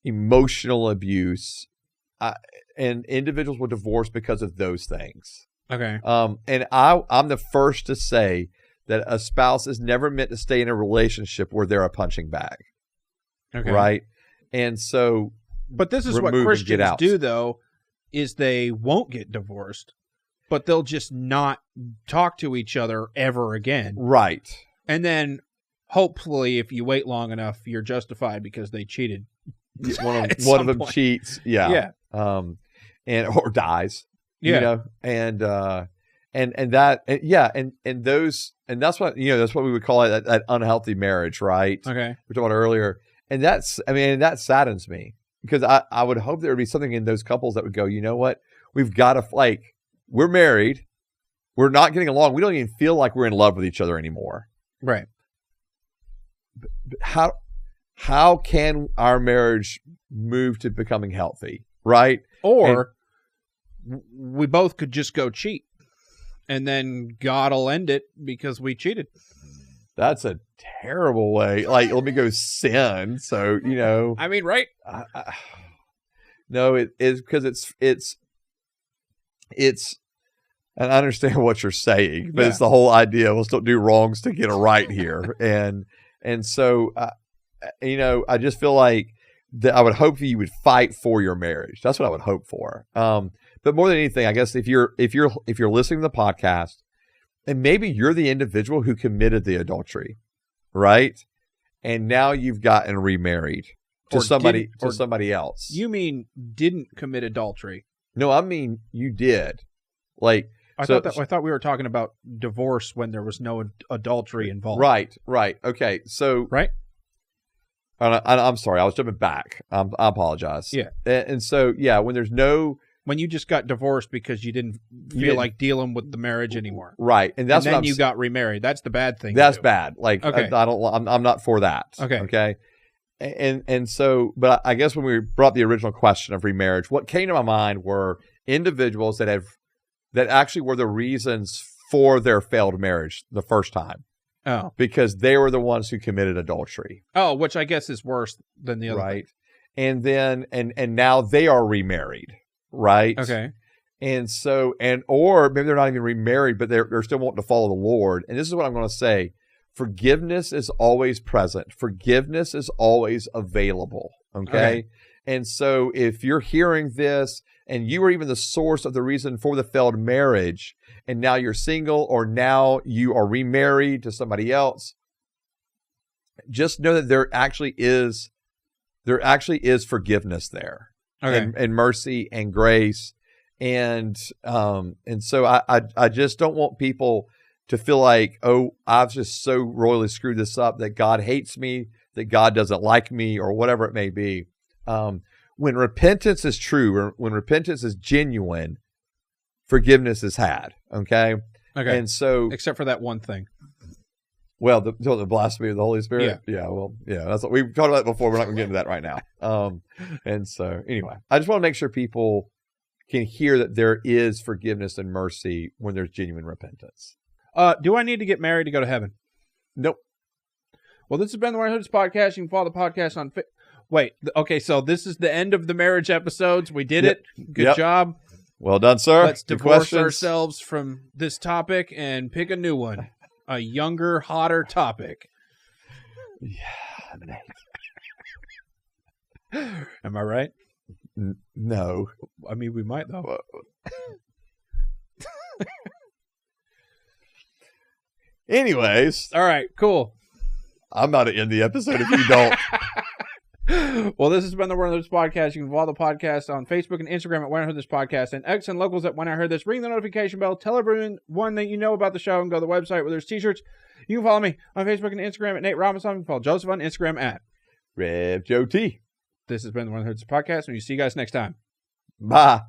emotional abuse, and individuals will divorce because of those things. Okay. And I'm the first to say that a spouse is never meant to stay in a relationship where they're a punching bag. Okay. Right. And so, but this is what Christians do, though, is they won't get divorced, but they'll just not talk to each other ever again. Right. And then hopefully, if you wait long enough, you're justified because they cheated. One of them cheats. Yeah. Yeah. Or dies. Yeah. And that's what we would call it, that unhealthy marriage, right? Okay. We talked about earlier. And that saddens me, because I would hope there would be something in those couples that would go, you know what? We've got to, we're married. We're not getting along. We don't even feel like we're in love with each other anymore. Right. But how can our marriage move to becoming healthy? Right. Or we both could just go cheat, and then God will end it because we cheated. That's a terrible way. Let me go sin. So, I mean, right? No, it is, because it's, and I understand what you're saying, but it's the whole idea. Let's don't do wrongs to get a right here. And so, I just feel like that I would hope that you would fight for your marriage. That's what I would hope for. But more than anything, I guess if you're listening to the podcast, and maybe you're the individual who committed the adultery, right? And now you've gotten remarried to somebody else. You mean didn't commit adultery? No, I mean you did. I thought we were talking about divorce when there was no adultery involved. Right. Okay. So right. I'm sorry. I was jumping back. I apologize. Yeah. And so, when you just got divorced because you didn't feel like dealing with the marriage anymore. Right. And then you got remarried. That's the bad thing. That's bad. Okay. I'm not for that. Okay. Okay. And so, but I guess when we brought the original question of remarriage, what came to my mind were individuals that actually were the reasons for their failed marriage the first time. Oh. because they were the ones who committed adultery. Oh, which I guess is worse than the other. Right. And then, and now they are remarried. Right. Okay. And so, or maybe they're not even remarried, but they're still wanting to follow the Lord. And this is what I'm going to say. Forgiveness is always present. Forgiveness is always available. Okay. And so if you're hearing this and you were even the source of the reason for the failed marriage, and now you're single, or now you are remarried to somebody else, just know that there actually is forgiveness there, and mercy and grace. And so I just don't want people to feel like, oh, I've just so royally screwed this up that God hates me, that God doesn't like me, or whatever it may be. When repentance is true, when repentance is genuine, forgiveness is had. Okay. And so, except for that one thing. Well, the blasphemy of the Holy Spirit. Yeah. Well, yeah. That's what we've talked about before. We're not going to get into that right now. And so, anyway, I just want to make sure people can hear that there is forgiveness and mercy when there's genuine repentance. Do I need to get married to go to heaven? Nope. Well, this has been the When I Heard This podcast. You can follow the podcast on Wait, okay, so this is the end of the marriage episodes. We did it. Good job. Well done, sir. Let's divorce ourselves from this topic and pick a new one. A younger, hotter topic. Yeah. Am I right? No. I mean, we might, though. Anyways. All right, cool. I'm about to end the episode if you don't. Well, this has been the When I Heard This podcast. You can follow the podcast on Facebook and Instagram at When I Heard This podcast, and X and locals at When I Heard This. Ring the notification bell. Tell everyone that you know about the show, and go to the website where there's t-shirts. You can follow me on Facebook and Instagram at Nate Robinson. You can follow Joseph on Instagram at Rev Joe T. This has been the When I Heard This podcast, and we'll see you guys next time. Bye.